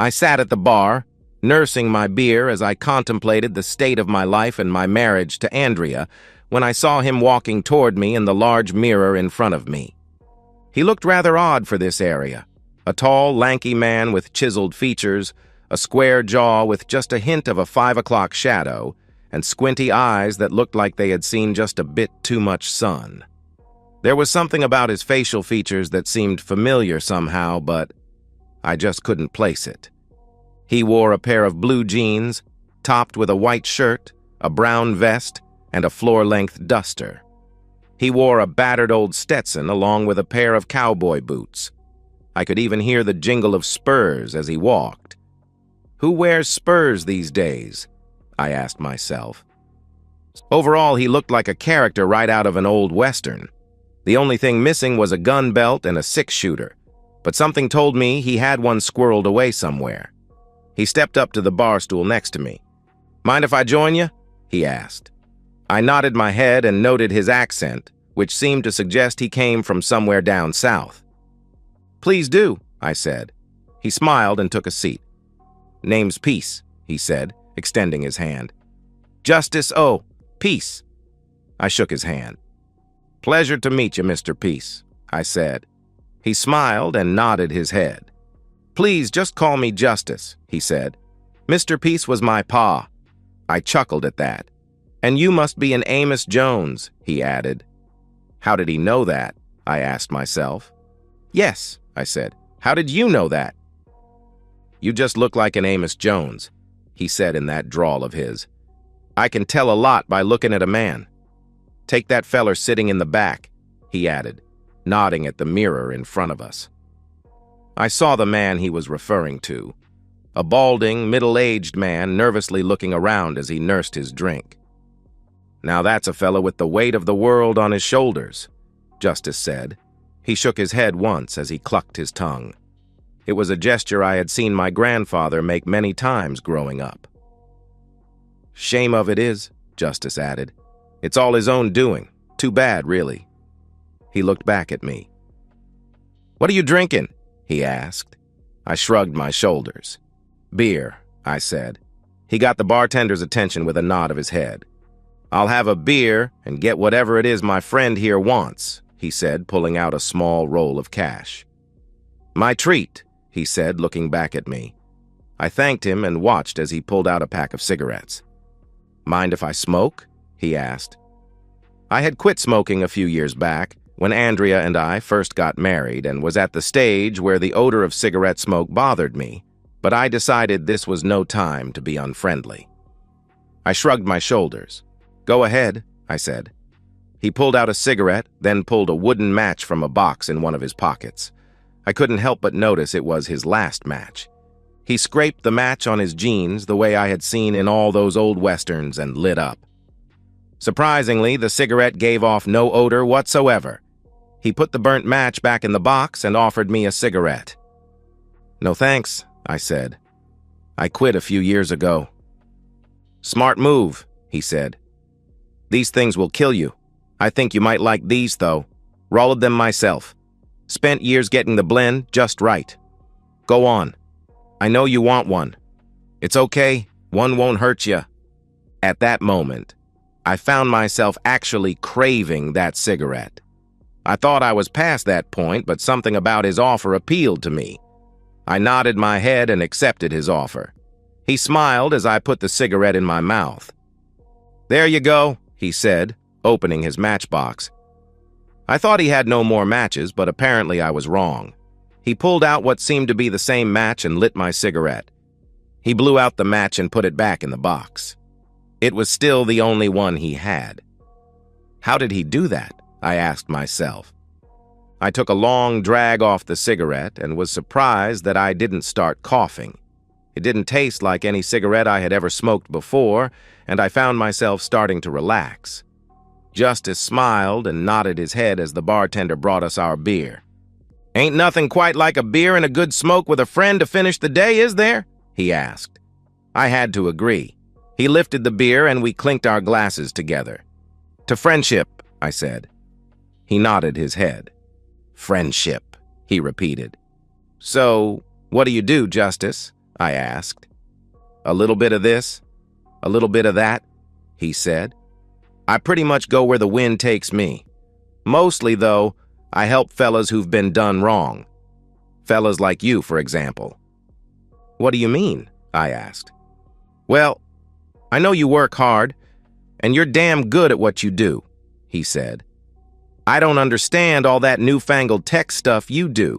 I sat at the bar, nursing my beer as I contemplated the state of my life and my marriage to Andrea, when I saw him walking toward me in the large mirror in front of me. He looked rather odd for this area. A tall, lanky man with chiseled features, a square jaw with just a hint of a 5 o'clock shadow, and squinty eyes that looked like they had seen just a bit too much sun. There was something about his facial features that seemed familiar somehow, but I just couldn't place it. He wore a pair of blue jeans, topped with a white shirt, a brown vest, and a floor-length duster. He wore a battered old Stetson along with a pair of cowboy boots. I could even hear the jingle of spurs as he walked. Who wears spurs these days? I asked myself. Overall, he looked like a character right out of an old Western. The only thing missing was a gun belt and a six-shooter, but something told me he had one squirreled away somewhere. He stepped up to the bar stool next to me. "Mind if I join you?" he asked. I nodded my head and noted his accent, which seemed to suggest he came from somewhere down south. "Please do," I said. He smiled and took a seat. "Name's Peace," he said, extending his hand. "Justice O. Peace." I shook his hand. "Pleasure to meet you, Mr. Peace," I said. He smiled and nodded his head. "Please just call me Justice," he said. "Mr. Peace was my pa." I chuckled at that. "And you must be an Amos Jones," he added. How did he know that? I asked myself. "Yes," I said. "How did you know that?" "You just look like an Amos Jones," he said in that drawl of his. "I can tell a lot by looking at a man. Take that feller sitting in the back," he added, nodding at the mirror in front of us. I saw the man he was referring to, a balding, middle-aged man nervously looking around as he nursed his drink. "Now that's a fellow with the weight of the world on his shoulders," Justice said. He shook his head once as he clucked his tongue. It was a gesture I had seen my grandfather make many times growing up. "Shame of it is," Justice added. "It's all his own doing. Too bad, really." He looked back at me. "What are you drinking?" he asked. I shrugged my shoulders. "Beer," I said. He got the bartender's attention with a nod of his head. "I'll have a beer and get whatever it is my friend here wants," he said, pulling out a small roll of cash. "My treat," he said, looking back at me. I thanked him and watched as he pulled out a pack of cigarettes. "Mind if I smoke?" he asked. I had quit smoking a few years back, when Andrea and I first got married, and was at the stage where the odor of cigarette smoke bothered me, but I decided this was no time to be unfriendly. I shrugged my shoulders. "Go ahead," I said. He pulled out a cigarette, then pulled a wooden match from a box in one of his pockets. I couldn't help but notice it was his last match. He scraped the match on his jeans the way I had seen in all those old westerns and lit up. Surprisingly, the cigarette gave off no odor whatsoever. He put the burnt match back in the box and offered me a cigarette. "No thanks," I said. "I quit a few years ago." "Smart move," he said. "These things will kill you. I think you might like these, though. Rolled them myself. Spent years getting the blend just right. Go on. I know you want one. It's okay. One won't hurt you." At that moment, I found myself actually craving that cigarette. I thought I was past that point, but something about his offer appealed to me. I nodded my head and accepted his offer. He smiled as I put the cigarette in my mouth. "There you go," he said, opening his matchbox. I thought he had no more matches, but apparently I was wrong. He pulled out what seemed to be the same match and lit my cigarette. He blew out the match and put it back in the box. It was still the only one he had. How did he do that? I asked myself. I took a long drag off the cigarette and was surprised that I didn't start coughing. It didn't taste like any cigarette I had ever smoked before, and I found myself starting to relax. Justice smiled and nodded his head as the bartender brought us our beer. "Ain't nothing quite like a beer and a good smoke with a friend to finish the day, is there?" he asked. I had to agree. He lifted the beer and we clinked our glasses together. "To friendship," I said. He nodded his head. "Friendship," he repeated. "So, what do you do, Justice?" I asked. A little bit of this, a little bit of that, he said. I pretty much go where the wind takes me. Mostly, though, I help fellas who've been done wrong. Fellas like you, for example. What do you mean? I asked. Well, I know you work hard, and you're damn good at what you do, he said. I don't understand all that newfangled tech stuff you do,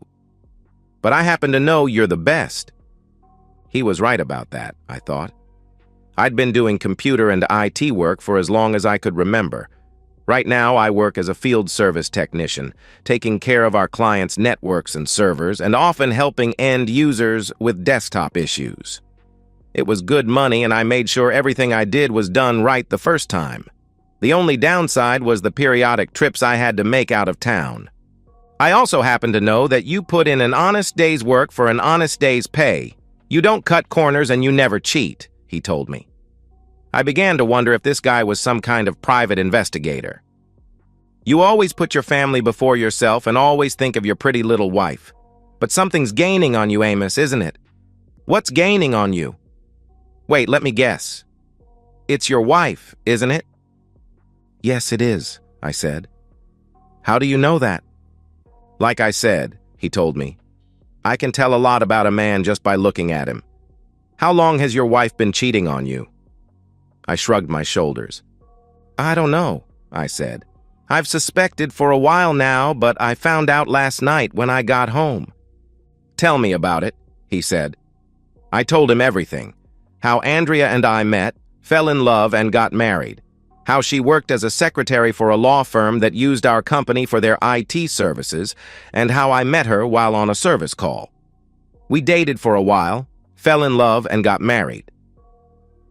but I happen to know you're the best. He was right about that, I thought. I'd been doing computer and IT work for as long as I could remember. Right now, I work as a field service technician, taking care of our clients' networks and servers, and often helping end users with desktop issues. It was good money, and I made sure everything I did was done right the first time. The only downside was the periodic trips I had to make out of town. I also happen to know that you put in an honest day's work for an honest day's pay. You don't cut corners and you never cheat, he told me. I began to wonder if this guy was some kind of private investigator. You always put your family before yourself and always think of your pretty little wife. But something's gaining on you, Amos, isn't it? What's gaining on you? Wait, let me guess. It's your wife, isn't it? Yes, it is, I said. How do you know that? Like I said, he told me, I can tell a lot about a man just by looking at him. How long has your wife been cheating on you? I shrugged my shoulders. I don't know, I said. I've suspected for a while now, but I found out last night when I got home. Tell me about it, he said. I told him everything. How Andrea and I met, fell in love, and got married. How she worked as a secretary for a law firm that used our company for their IT services, and how I met her while on a service call. We dated for a while, fell in love, and got married.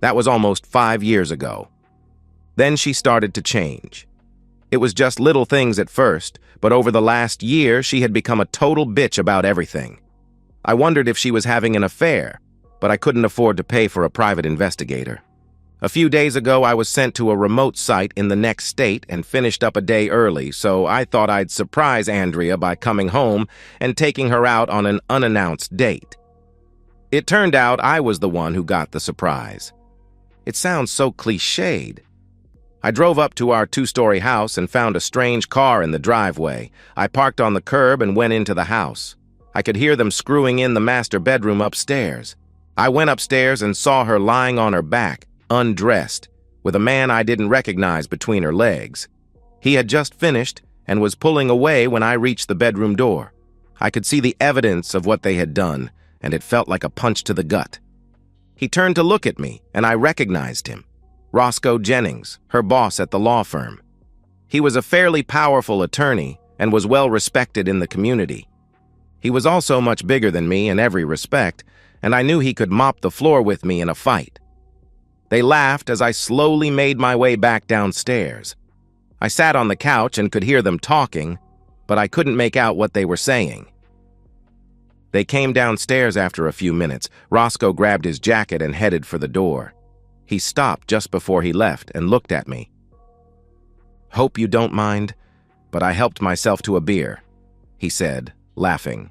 That was almost 5 years ago. Then she started to change. It was just little things at first, but over the last year, she had become a total bitch about everything. I wondered if she was having an affair, but I couldn't afford to pay for a private investigator. A few days ago, I was sent to a remote site in the next state and finished up a day early, so I thought I'd surprise Andrea by coming home and taking her out on an unannounced date. It turned out I was the one who got the surprise. It sounds so cliched. I drove up to our 2-story house and found a strange car in the driveway. I parked on the curb and went into the house. I could hear them screwing in the master bedroom upstairs. I went upstairs and saw her lying on her back, undressed, with a man I didn't recognize between her legs. He had just finished and was pulling away when I reached the bedroom door. I could see the evidence of what they had done, and it felt like a punch to the gut. He turned to look at me, and I recognized him. Roscoe Jennings, her boss at the law firm. He was a fairly powerful attorney and was well respected in the community. He was also much bigger than me in every respect, and I knew he could mop the floor with me in a fight. They laughed as I slowly made my way back downstairs. I sat on the couch and could hear them talking, but I couldn't make out what they were saying. They came downstairs after a few minutes. Roscoe grabbed his jacket and headed for the door. He stopped just before he left and looked at me. "Hope you don't mind, but I helped myself to a beer," he said, laughing.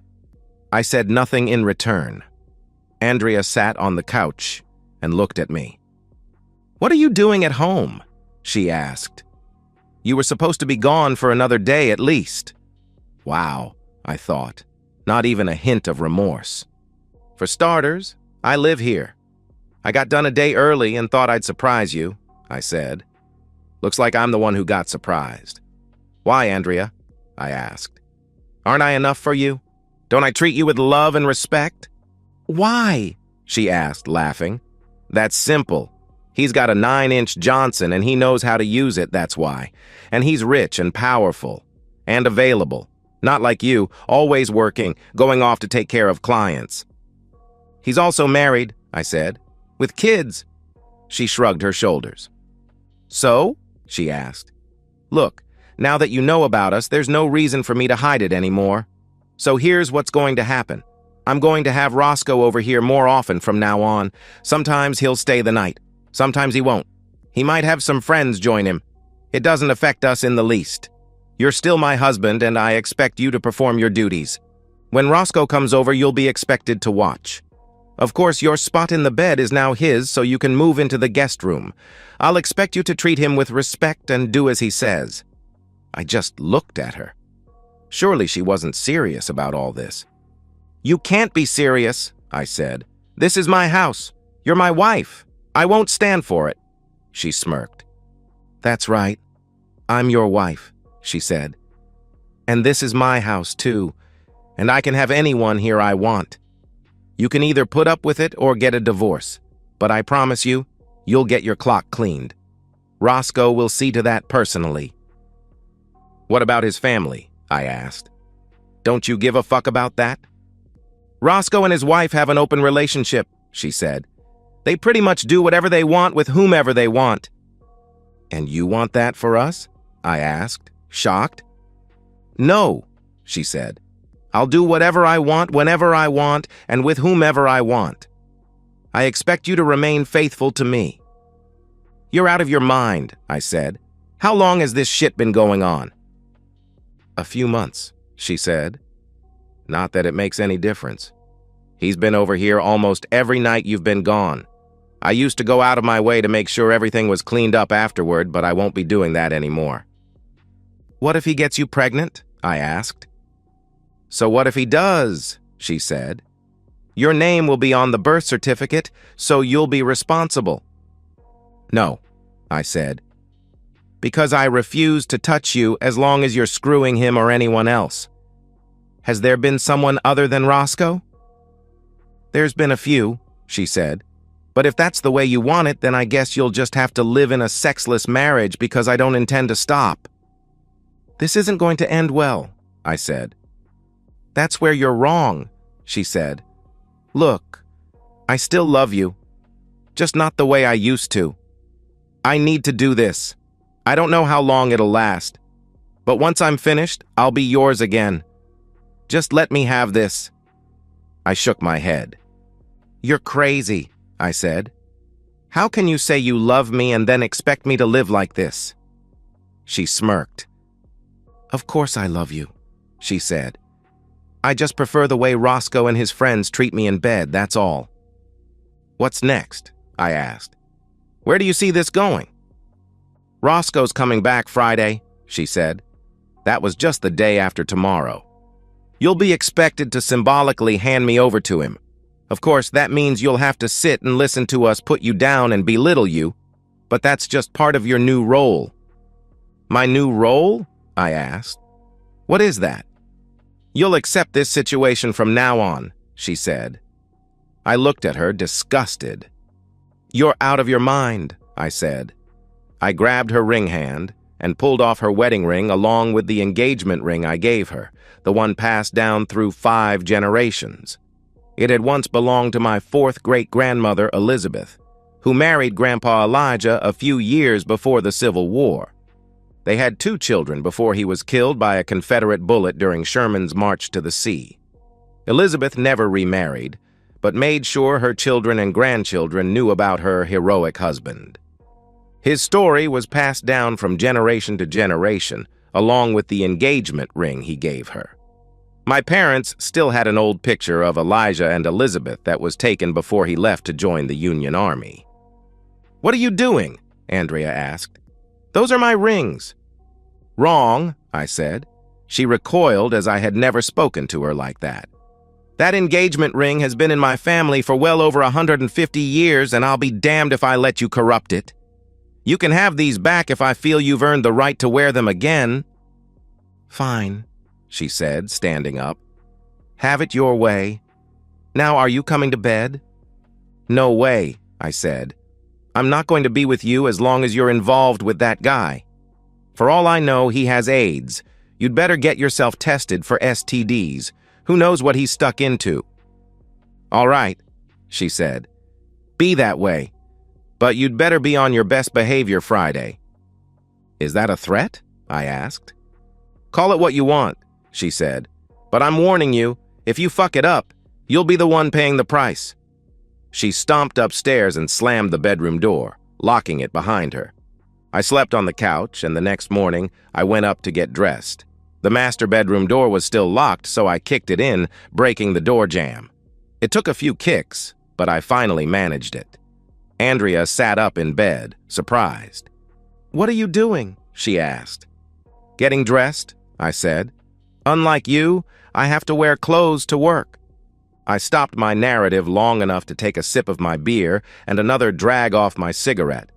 I said nothing in return. Andrea sat on the couch and looked at me. "What are you doing at home?" she asked. "You were supposed to be gone for another day at least." Wow, I thought. Not even a hint of remorse. "For starters, I live here. I got done a day early and thought I'd surprise you," I said. "Looks like I'm the one who got surprised." "Why, Andrea?" I asked. "Aren't I enough for you? Don't I treat you with love and respect?" "Why?" she asked, laughing. "That's simple. He's got a 9-inch Johnson and he knows how to use it, that's why. And he's rich and powerful and available. Not like you, always working, going off to take care of clients." "He's also married," I said. "With kids." She shrugged her shoulders. "So?" she asked. "Look, now that you know about us, there's no reason for me to hide it anymore. So here's what's going to happen. I'm going to have Roscoe over here more often from now on. Sometimes he'll stay the night. Sometimes he won't. He might have some friends join him. It doesn't affect us in the least. You're still my husband, and I expect you to perform your duties. When Roscoe comes over, you'll be expected to watch. Of course, your spot in the bed is now his, so you can move into the guest room. I'll expect you to treat him with respect and do as he says." I just looked at her. Surely she wasn't serious about all this. "You can't be serious," I said. "This is my house. You're my wife. I won't stand for it." She smirked. "That's right. I'm your wife," she said. "And this is my house, too, and I can have anyone here I want. You can either put up with it or get a divorce, but I promise you, you'll get your clock cleaned. Roscoe will see to that personally." "What about his family?" I asked. "Don't you give a fuck about that?" "Roscoe and his wife have an open relationship," she said. "They pretty much do whatever they want with whomever they want." "And you want that for us?" I asked, shocked. "No," she said. "I'll do whatever I want, whenever I want, and with whomever I want. I expect you to remain faithful to me." "You're out of your mind," I said. "How long has this shit been going on?" "A few months," she said. "Not that it makes any difference. He's been over here almost every night you've been gone. I used to go out of my way to make sure everything was cleaned up afterward, but I won't be doing that anymore." "What if he gets you pregnant?" I asked. "So what if he does?" she said. "Your name will be on the birth certificate, so you'll be responsible." "No," I said, "because I refuse to touch you as long as you're screwing him or anyone else. Has there been someone other than Roscoe?" "There's been a few," she said. "But if that's the way you want it, then I guess you'll just have to live in a sexless marriage because I don't intend to stop." "This isn't going to end well," I said. "That's where you're wrong," she said. "Look, I still love you, just not the way I used to. I need to do this. I don't know how long it'll last, but once I'm finished, I'll be yours again. Just let me have this." I shook my head. "You're crazy," I said. "How can you say you love me and then expect me to live like this?" She smirked. "Of course I love you," she said. "I just prefer the way Roscoe and his friends treat me in bed, that's all." "What's next?" I asked. "Where do you see this going?" "Roscoe's coming back Friday," she said. "That was just the day after tomorrow. You'll be expected to symbolically hand me over to him. Of course, that means you'll have to sit and listen to us put you down and belittle you, but that's just part of your new role." "My new role?" I asked. "What is that?" "You'll accept this situation from now on," she said. I looked at her, disgusted. "You're out of your mind," I said. I grabbed her ring hand and pulled off her wedding ring along with the engagement ring I gave her, the one passed down through 5 generations. It had once belonged to my 4th great-grandmother, Elizabeth, who married Grandpa Elijah a few years before the Civil War. They had 2 children before he was killed by a Confederate bullet during Sherman's March to the Sea. Elizabeth never remarried, but made sure her children and grandchildren knew about her heroic husband. His story was passed down from generation to generation, along with the engagement ring he gave her. My parents still had an old picture of Elijah and Elizabeth that was taken before he left to join the Union Army. "What are you doing?" Andrea asked. "Those are my rings." "Wrong," I said. She recoiled as I had never spoken to her like that. "That engagement ring has been in my family for well over 150 years, and I'll be damned if I let you corrupt it. You can have these back if I feel you've earned the right to wear them again." "Fine," she said, standing up. "Have it your way. Now, are you coming to bed?" "No way," I said. "I'm not going to be with you as long as you're involved with that guy. For all I know, he has AIDS. You'd better get yourself tested for STDs. Who knows what he's stuck into?" "All right," she said. "Be that way. But you'd better be on your best behavior Friday." "Is that a threat?" I asked. "Call it what you want," she said. "But I'm warning you, if you fuck it up, you'll be the one paying the price." She stomped upstairs and slammed the bedroom door, locking it behind her. I slept on the couch, and the next morning, I went up to get dressed. The master bedroom door was still locked, so I kicked it in, breaking the door jamb. It took a few kicks, but I finally managed it. Andrea sat up in bed, surprised. "What are you doing?" she asked. "Getting dressed," I said. "Unlike you, I have to wear clothes to work." I stopped my narrative long enough to take a sip of my beer and another drag off my cigarette.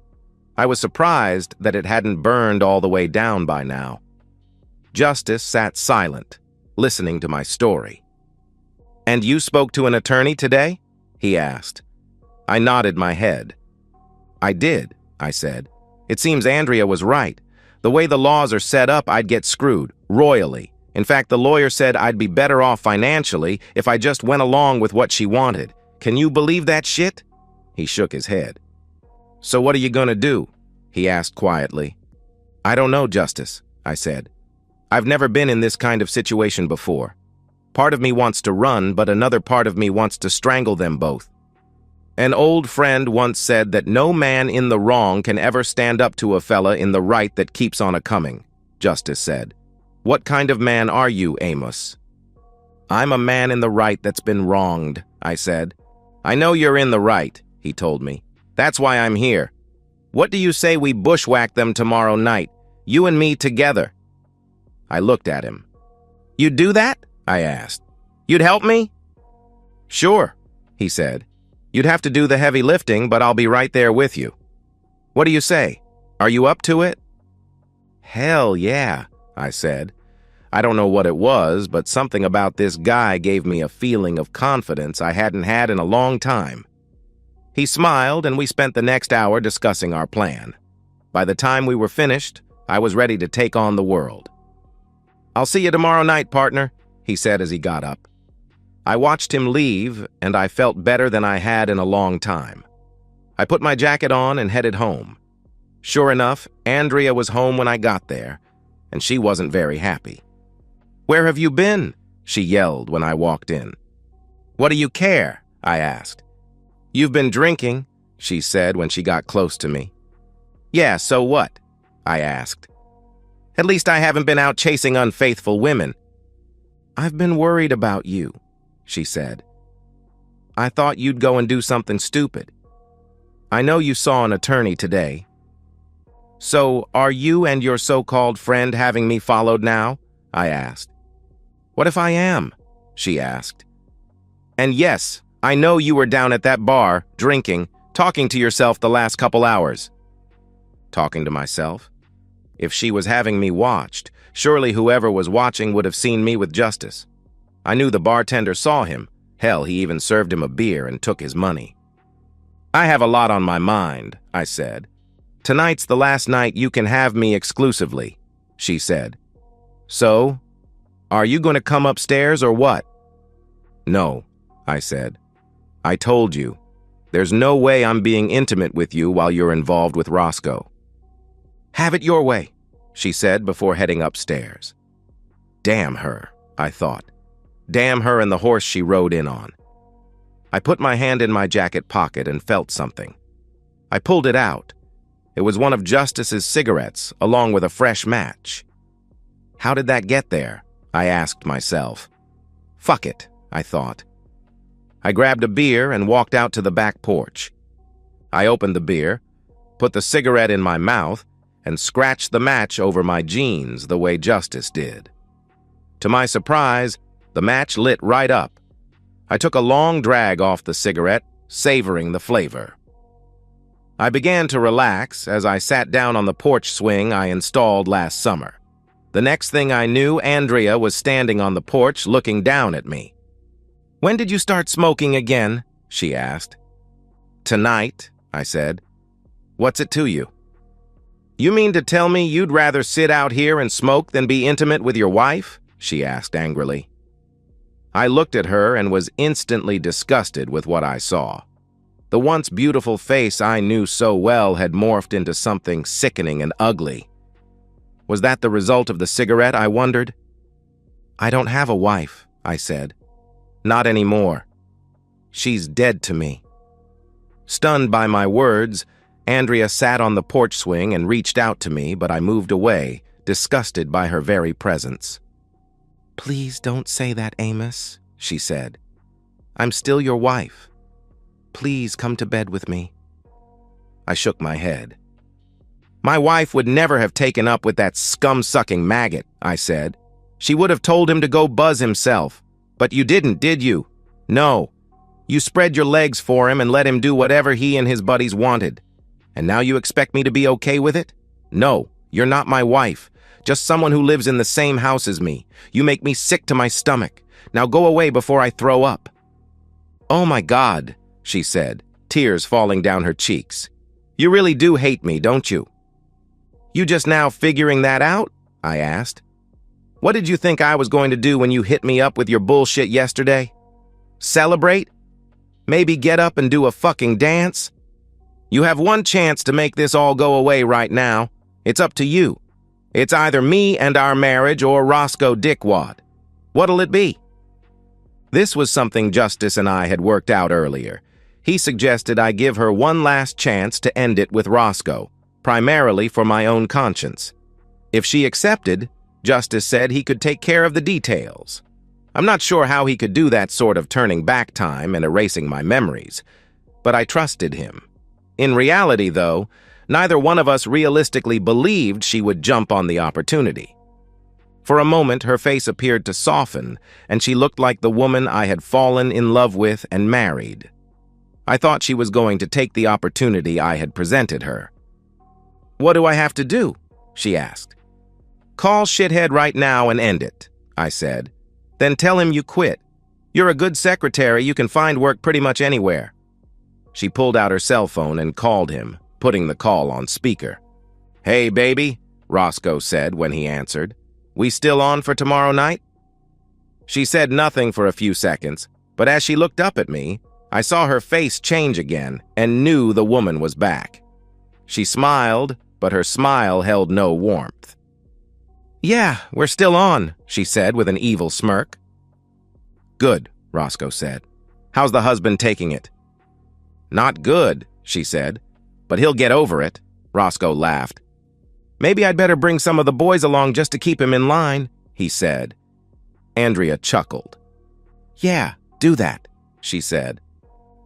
I was surprised that it hadn't burned all the way down by now. Justice sat silent, listening to my story. "And you spoke to an attorney today?" he asked. I nodded my head. "I did," I said. "It seems Andrea was right. The way the laws are set up, I'd get screwed, royally. In fact, the lawyer said I'd be better off financially if I just went along with what she wanted. Can you believe that shit?" He shook his head. "So what are you gonna do?" he asked quietly. "I don't know, Justice," I said. "I've never been in this kind of situation before. Part of me wants to run, but another part of me wants to strangle them both. An old friend once said that no man in the wrong can ever stand up to a fella in the right that keeps on a-coming," Justice said. "What kind of man are you, Amos?" "I'm a man in the right that's been wronged," I said. "I know you're in the right," he told me. "That's why I'm here. What do you say we bushwhack them tomorrow night, you and me together?" I looked at him. "You'd do that?" I asked. "You'd help me?" "Sure," he said. "You'd have to do the heavy lifting, but I'll be right there with you. What do you say? Are you up to it?" "Hell yeah," I said. I don't know what it was, but something about this guy gave me a feeling of confidence I hadn't had in a long time. He smiled, and we spent the next hour discussing our plan. By the time we were finished, I was ready to take on the world. "I'll see you tomorrow night, partner," he said as he got up. I watched him leave, and I felt better than I had in a long time. I put my jacket on and headed home. Sure enough, Andrea was home when I got there, and she wasn't very happy. "Where have you been?" she yelled when I walked in. "What do you care?" I asked. "You've been drinking," she said when she got close to me. "Yeah, so what?" I asked. "At least I haven't been out chasing unfaithful women." "I've been worried about you," she said. "I thought you'd go and do something stupid. I know you saw an attorney today. So, are you and your so-called friend having me followed now?" I asked. "What if I am?" she asked. "And yes, I know you were down at that bar, drinking, talking to yourself the last couple hours." Talking to myself? If she was having me watched, surely whoever was watching would have seen me with Justice. I knew the bartender saw him. Hell, he even served him a beer and took his money. "I have a lot on my mind," I said. "Tonight's the last night you can have me exclusively," she said. "So, are you going to come upstairs or what?" "No," I said. "I told you. There's no way I'm being intimate with you while you're involved with Roscoe." "Have it your way," she said before heading upstairs. Damn her, I thought. Damn her and the horse she rode in on. I put my hand in my jacket pocket and felt something. I pulled it out. It was one of Justice's cigarettes, along with a fresh match. How did that get there? I asked myself. Fuck it, I thought. I grabbed a beer and walked out to the back porch. I opened the beer, put the cigarette in my mouth, and scratched the match over my jeans the way Justice did. To my surprise, the match lit right up. I took a long drag off the cigarette, savoring the flavor. I began to relax as I sat down on the porch swing I installed last summer. The next thing I knew, Andrea was standing on the porch looking down at me. "When did you start smoking again?" she asked. "Tonight," I said. "What's it to you?" "You mean to tell me you'd rather sit out here and smoke than be intimate with your wife?" she asked angrily. I looked at her and was instantly disgusted with what I saw. The once beautiful face I knew so well had morphed into something sickening and ugly. Was that the result of the cigarette, I wondered? "I don't have a wife," I said. "Not anymore. She's dead to me." Stunned by my words, Andrea sat on the porch swing and reached out to me, but I moved away, disgusted by her very presence. "Please don't say that, Amos," she said. "I'm still your wife." Please come to bed with me. I shook my head. My wife would never have taken up with that scum-sucking maggot, I said. She would have told him to go buzz himself. But you didn't, did you? No. You spread your legs for him and let him do whatever he and his buddies wanted. And now you expect me to be okay with it? No, you're not my wife. Just someone who lives in the same house as me. You make me sick to my stomach. Now go away before I throw up. Oh my God, she said, tears falling down her cheeks. You really do hate me, don't you? You just now figuring that out? I asked. What did you think I was going to do when you hit me up with your bullshit yesterday? Celebrate? Maybe get up and do a fucking dance? You have one chance to make this all go away right now. It's up to you. It's either me and our marriage or Roscoe Dickwad. What'll it be? This was something Justice and I had worked out earlier. He suggested I give her one last chance to end it with Roscoe, primarily for my own conscience. If she accepted, Justice said he could take care of the details. I'm not sure how he could do that sort of turning back time and erasing my memories, but I trusted him. In reality, though, neither one of us realistically believed she would jump on the opportunity. For a moment, her face appeared to soften, and she looked like the woman I had fallen in love with and married. I thought she was going to take the opportunity I had presented her. What do I have to do? She asked. Call shithead right now and end it, I said. Then tell him you quit. You're a good secretary, you can find work pretty much anywhere. She pulled out her cell phone and called him, putting the call on speaker. Hey, baby, Roscoe said when he answered. We still on for tomorrow night? She said nothing for a few seconds, but as she looked up at me, I saw her face change again and knew the woman was back. She smiled, but her smile held no warmth. Yeah, we're still on, she said with an evil smirk. Good, Roscoe said. How's the husband taking it? Not good, she said, but he'll get over it, Roscoe laughed. Maybe I'd better bring some of the boys along just to keep him in line, he said. Andrea chuckled. Yeah, do that, she said.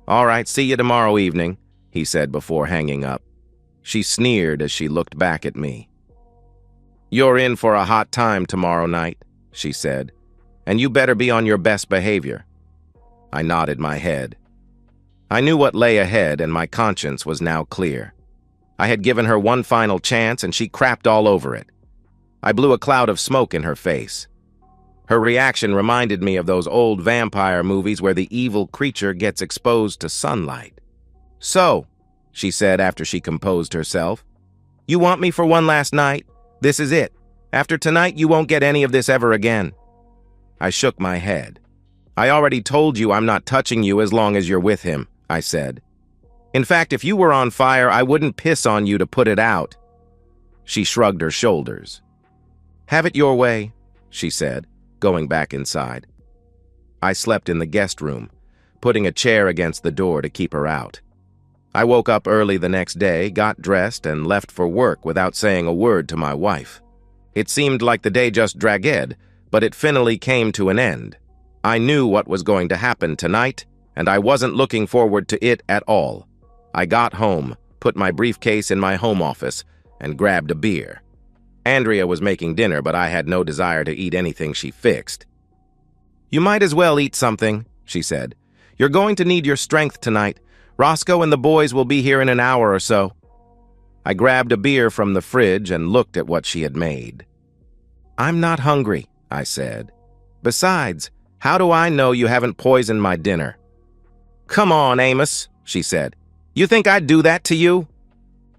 All right, see you tomorrow evening, he said before hanging up. She sneered as she looked back at me. You're in for a hot time tomorrow night, she said, and you better be on your best behavior. I nodded my head. I knew what lay ahead, and my conscience was now clear. I had given her one final chance, and she crapped all over it. I blew a cloud of smoke in her face. Her reaction reminded me of those old vampire movies where the evil creature gets exposed to sunlight. So, she said after she composed herself, you want me for one last night? This is it. After tonight, you won't get any of this ever again. I shook my head. I already told you I'm not touching you as long as you're with him, I said. In fact, if you were on fire, I wouldn't piss on you to put it out. She shrugged her shoulders. Have it your way, she said, going back inside. I slept in the guest room, putting a chair against the door to keep her out. I woke up early the next day, got dressed, and left for work without saying a word to my wife. It seemed like the day just dragged, but it finally came to an end. I knew what was going to happen tonight, and I wasn't looking forward to it at all. I got home, put my briefcase in my home office, and grabbed a beer. Andrea was making dinner, but I had no desire to eat anything she fixed. You might as well eat something, she said. You're going to need your strength tonight. Roscoe and the boys will be here in an hour or so. I grabbed a beer from the fridge and looked at what she had made. I'm not hungry, I said. Besides, how do I know you haven't poisoned my dinner? Come on, Amos, she said. You think I'd do that to you?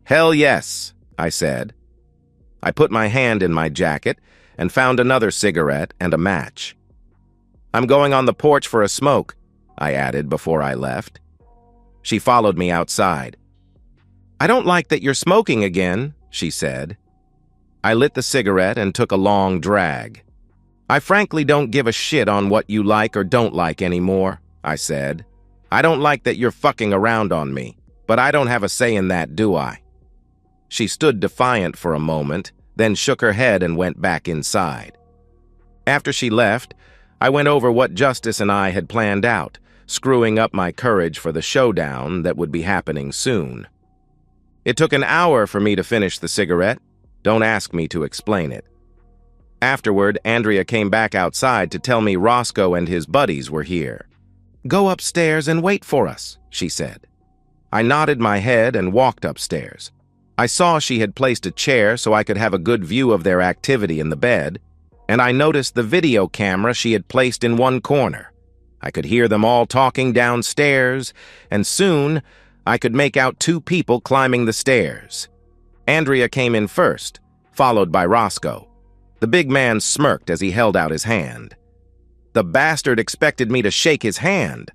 Hell yes, I said. I put my hand in my jacket and found another cigarette and a match. I'm going on the porch for a smoke, I added before I left. She followed me outside. I don't like that you're smoking again, she said. I lit the cigarette and took a long drag. I frankly don't give a shit on what you like or don't like anymore, I said. I don't like that you're fucking around on me, but I don't have a say in that, do I? She stood defiant for a moment, then shook her head and went back inside. After she left, I went over what Justice and I had planned out, screwing up my courage for the showdown that would be happening soon. It took an hour for me to finish the cigarette. Don't ask me to explain it. Afterward, Andrea came back outside to tell me Roscoe and his buddies were here. "Go upstairs and wait for us," she said. I nodded my head and walked upstairs. I saw she had placed a chair so I could have a good view of their activity in the bed, and I noticed the video camera she had placed in one corner. I could hear them all talking downstairs, and soon I could make out two people climbing the stairs. Andrea came in first, followed by Roscoe. The big man smirked as he held out his hand. The bastard expected me to shake his hand.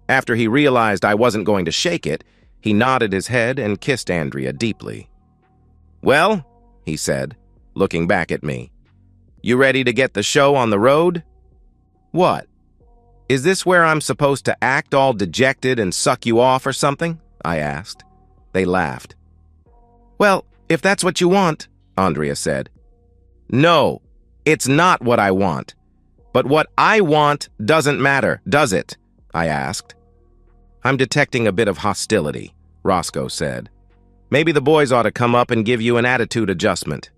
After he realized I wasn't going to shake it, he nodded his head and kissed Andrea deeply. "Well," he said, looking back at me, "you ready to get the show on the road?" "What? Is this where I'm supposed to act all dejected and suck you off or something?" I asked. They laughed. "Well, if that's what you want," Andrea said. "No, it's not what I want. But what I want doesn't matter, does it?" I asked. "I'm detecting a bit of hostility," Roscoe said. "Maybe the boys ought to come up and give you an attitude adjustment."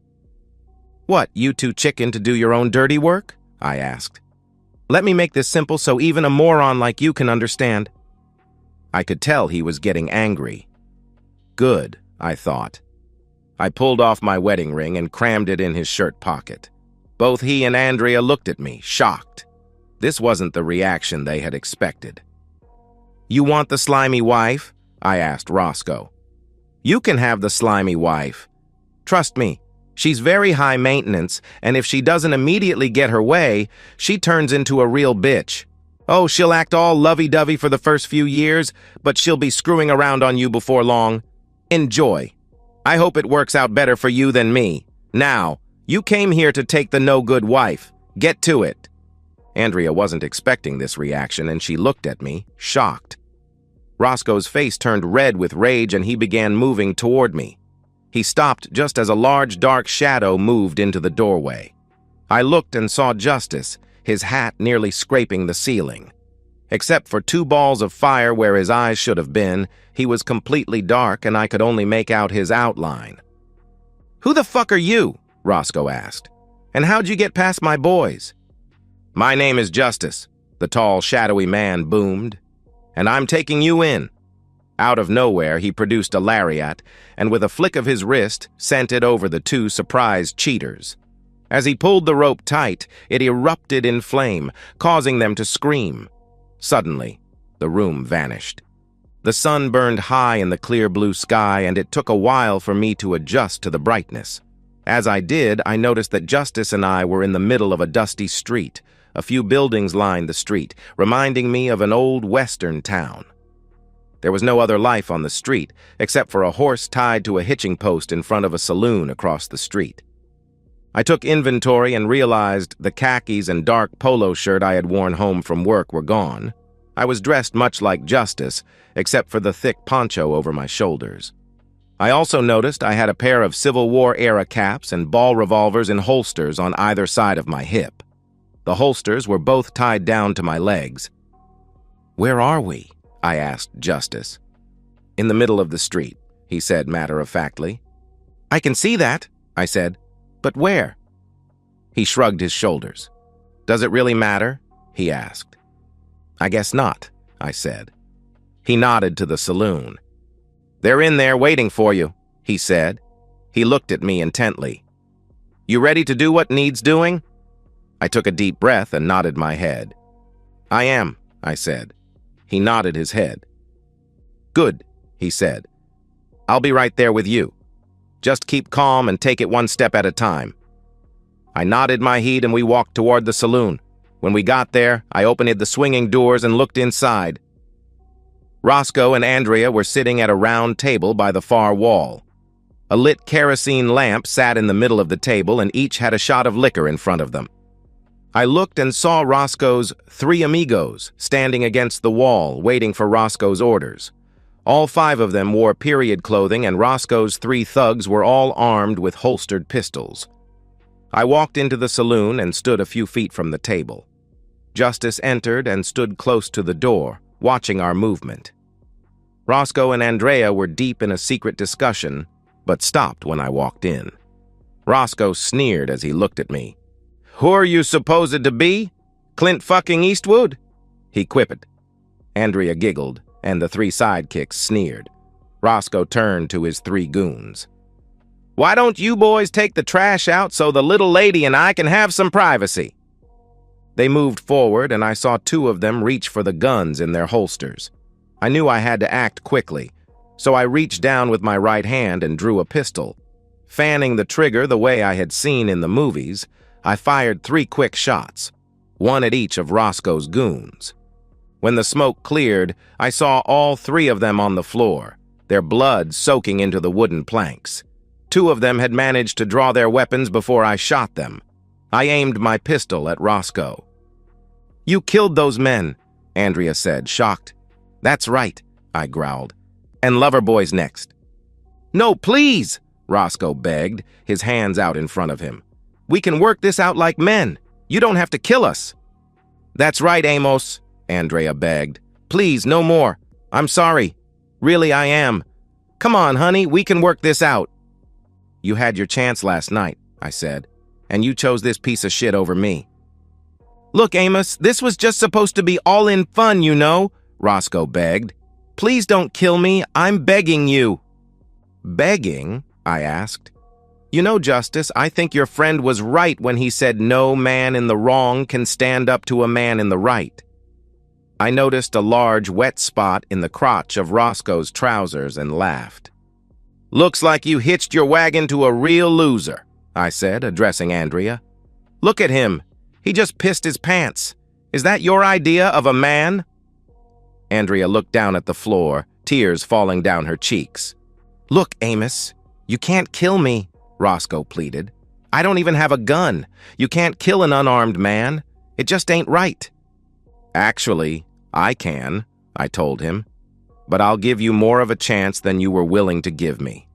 "What, you too chicken to do your own dirty work?" I asked. "Let me make this simple so even a moron like you can understand." I could tell he was getting angry. Good, I thought. I pulled off my wedding ring and crammed it in his shirt pocket. Both he and Andrea looked at me, shocked. This wasn't the reaction they had expected. "You want the slimy wife?" I asked Roscoe. "You can have the slimy wife. Trust me, she's very high maintenance, and if she doesn't immediately get her way, she turns into a real bitch. Oh, she'll act all lovey-dovey for the first few years, but she'll be screwing around on you before long. Enjoy. I hope it works out better for you than me. Now, you came here to take the no-good wife. Get to it." Andrea wasn't expecting this reaction, and she looked at me, shocked. Roscoe's face turned red with rage, and he began moving toward me. He stopped just as a large dark shadow moved into the doorway. I looked and saw Justice, his hat nearly scraping the ceiling. Except for two balls of fire where his eyes should have been, he was completely dark and I could only make out his outline. "Who the fuck are you?" Roscoe asked. "And how'd you get past my boys?" "My name is Justice," the tall, shadowy man boomed. "And I'm taking you in." Out of nowhere, he produced a lariat, and with a flick of his wrist, sent it over the two surprised cheaters. As he pulled the rope tight, it erupted in flame, causing them to scream. Suddenly, the room vanished. The sun burned high in the clear blue sky, and it took a while for me to adjust to the brightness. As I did, I noticed that Justice and I were in the middle of a dusty street. A few buildings lined the street, reminding me of an old western town. There was no other life on the street, except for a horse tied to a hitching post in front of a saloon across the street. I took inventory and realized the khakis and dark polo shirt I had worn home from work were gone. I was dressed much like Justice, except for the thick poncho over my shoulders. I also noticed I had a pair of Civil War-era caps and ball revolvers in holsters on either side of my hip. The holsters were both tied down to my legs. "Where are we?" I asked Justice. "In the middle of the street," he said matter-of-factly. "I can see that," I said. "But where?" He shrugged his shoulders. "Does it really matter?" he asked. "I guess not," I said. He nodded to the saloon. "They're in there waiting for you," he said. He looked at me intently. "You ready to do what needs doing?" I took a deep breath and nodded my head. "I am," I said. He nodded his head. "Good," he said. "I'll be right there with you. Just keep calm and take it one step at a time." I nodded my head and we walked toward the saloon. When we got there, I opened the swinging doors and looked inside. Roscoe and Andrea were sitting at a round table by the far wall. A lit kerosene lamp sat in the middle of the table and each had a shot of liquor in front of them. I looked and saw Roscoe's 3 amigos standing against the wall, waiting for Roscoe's orders. All 5 of them wore period clothing, and Roscoe's 3 thugs were all armed with holstered pistols. I walked into the saloon and stood a few feet from the table. Justice entered and stood close to the door, watching our movement. Roscoe and Andrea were deep in a secret discussion, but stopped when I walked in. Roscoe sneered as he looked at me. "Who are you supposed to be? Clint fucking Eastwood?" he quipped. Andrea giggled, and the three sidekicks sneered. Roscoe turned to his three goons. "Why don't you boys take the trash out so the little lady and I can have some privacy?" They moved forward, and I saw two of them reach for the guns in their holsters. I knew I had to act quickly, so I reached down with my right hand and drew a pistol. Fanning the trigger the way I had seen in the movies, I fired 3 quick shots, one at each of Roscoe's goons. When the smoke cleared, I saw all 3 of them on the floor, their blood soaking into the wooden planks. 2 of them had managed to draw their weapons before I shot them. I aimed my pistol at Roscoe. "You killed those men," Andrea said, shocked. "That's right," I growled. "And Loverboy's next." "No, please," Roscoe begged, his hands out in front of him. "We can work this out like men. You don't have to kill us." "That's right, Amos," Andrea begged. "Please, no more. I'm sorry. Really, I am. Come on, honey, we can work this out." "You had your chance last night," I said, "and you chose this piece of shit over me." "Look, Amos, this was just supposed to be all-in fun, you know," Roscoe begged. "Please don't kill me. I'm begging you." "Begging?" I asked. "You know, Justice, I think your friend was right when he said no man in the wrong can stand up to a man in the right." I noticed a large wet spot in the crotch of Roscoe's trousers and laughed. "Looks like you hitched your wagon to a real loser," I said, addressing Andrea. "Look at him. He just pissed his pants. Is that your idea of a man?" Andrea looked down at the floor, tears falling down her cheeks. "Look, Amos, you can't kill me," Roscoe pleaded. "I don't even have a gun. You can't kill an unarmed man. It just ain't right." "Actually, I can," I told him, "but I'll give you more of a chance than you were willing to give me."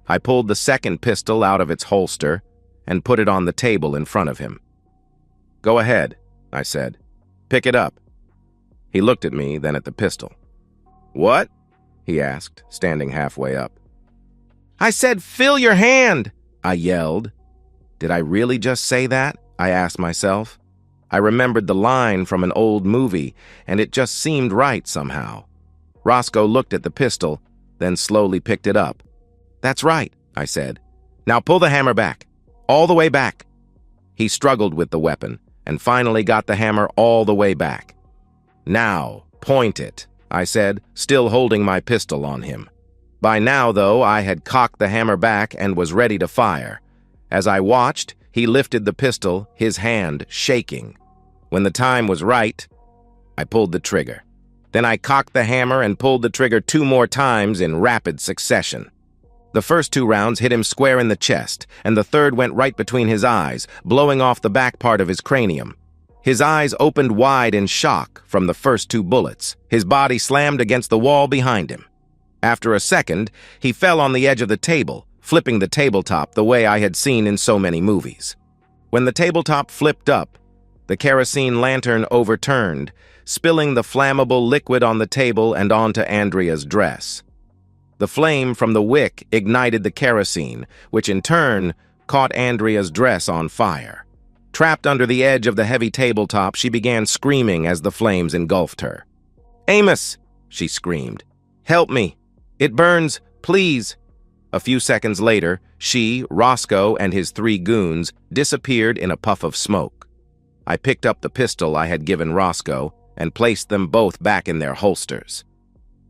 I pulled the second pistol out of its holster and put it on the table in front of him. "Go ahead," I said. "Pick it up." He looked at me, then at the pistol. "What?" he asked, standing halfway up. "I said, fill your hand!" I yelled. Did I really just say that? I asked myself. I remembered the line from an old movie, and it just seemed right somehow. Roscoe looked at the pistol, then slowly picked it up. "That's right," I said. "Now pull the hammer back. All the way back." He struggled with the weapon, and finally got the hammer all the way back. "Now, point it," I said, still holding my pistol on him. By now, though, I had cocked the hammer back and was ready to fire. As I watched, he lifted the pistol, his hand shaking. When the time was right, I pulled the trigger. Then I cocked the hammer and pulled the trigger 2 more times in rapid succession. The first 2 rounds hit him square in the chest, and the third went right between his eyes, blowing off the back part of his cranium. His eyes opened wide in shock from the first 2 bullets. His body slammed against the wall behind him. After a second, he fell on the edge of the table, flipping the tabletop the way I had seen in so many movies. When the tabletop flipped up, the kerosene lantern overturned, spilling the flammable liquid on the table and onto Andrea's dress. The flame from the wick ignited the kerosene, which in turn caught Andrea's dress on fire. Trapped under the edge of the heavy tabletop, she began screaming as the flames engulfed her. "Amos!" she screamed. "Help me! It burns! Please!" A few seconds later, she, Roscoe, and his 3 goons disappeared in a puff of smoke. I picked up the pistol I had given Roscoe and placed them both back in their holsters.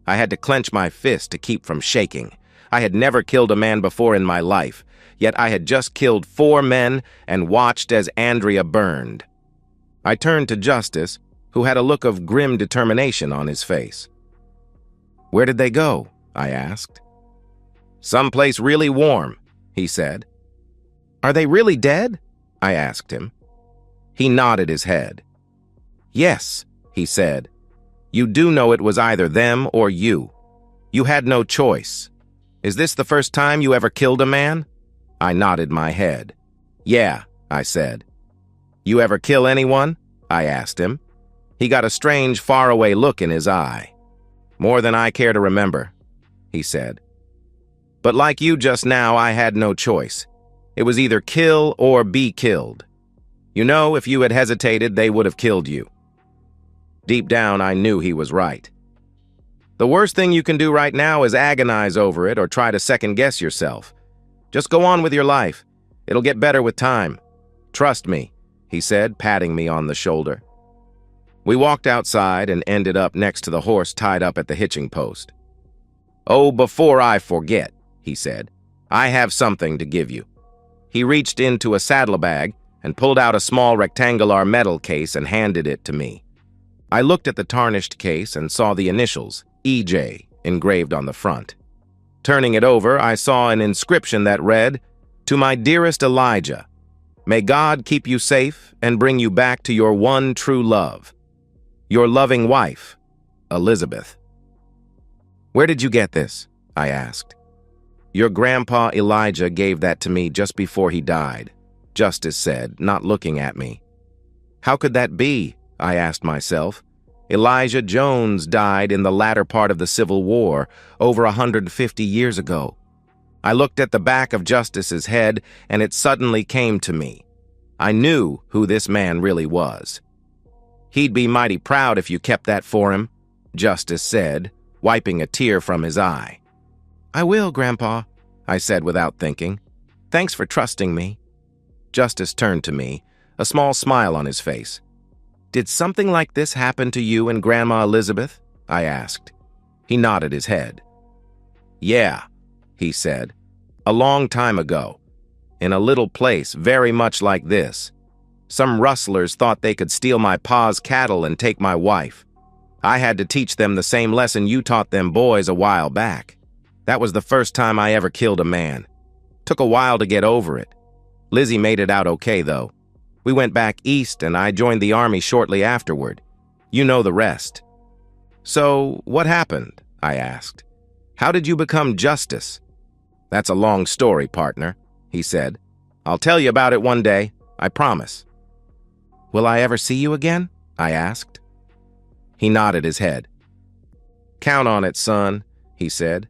I had to clench my fist to keep from shaking. I had never killed a man before in my life, yet I had just killed 4 men and watched as Andrea burned. I turned to Justice, who had a look of grim determination on his face. "Where did they go?" I asked. "Someplace really warm," he said. "Are they really dead?" I asked him. He nodded his head. "Yes," he said. "You do know it was either them or you. You had no choice. Is this the first time you ever killed a man?" I nodded my head. "Yeah," I said. "You ever kill anyone?" I asked him. He got a strange, faraway look in his eye. "More than I care to remember," he said. "But like you just now, I had no choice. It was either kill or be killed. You know, if you had hesitated, they would have killed you." Deep down, I knew he was right. The worst thing you can do right now is agonize over it or try to second-guess yourself. Just go on with your life. It'll get better with time. "Trust me," he said, patting me on the shoulder. We walked outside and ended up next to the horse tied up at the hitching post. "Oh, before I forget," he said, "I have something to give you." He reached into a saddlebag and pulled out a small rectangular metal case and handed it to me. I looked at the tarnished case and saw the initials, EJ, engraved on the front. Turning it over, I saw an inscription that read, "To my dearest Elijah, may God keep you safe and bring you back to your one true love. Your loving wife, Elizabeth." "Where did you get this?" I asked. "Your grandpa Elijah gave that to me just before he died," Justice said, not looking at me. "How could that be?" I asked myself. "Elijah Jones died in the latter part of the Civil War, over 150 years ago." I looked at the back of Justice's head, and it suddenly came to me. I knew who this man really was. "He'd be mighty proud if you kept that for him," Justice said, wiping a tear from his eye. "I will, Grandpa," I said without thinking. "Thanks for trusting me." Justice turned to me, a small smile on his face. "Did something like this happen to you and Grandma Elizabeth?" I asked. He nodded his head. "Yeah," he said, "a long time ago, in a little place very much like this. Some rustlers thought they could steal my pa's cattle and take my wife. I had to teach them the same lesson you taught them boys a while back. That was the first time I ever killed a man. Took a while to get over it. Lizzie made it out okay, though. We went back east, and I joined the army shortly afterward. You know the rest." "So, what happened?" I asked. "How did you become Justice?" "That's a long story, partner," he said. "I'll tell you about it one day, I promise." "Will I ever see you again?" I asked. He nodded his head. "Count on it, son," he said.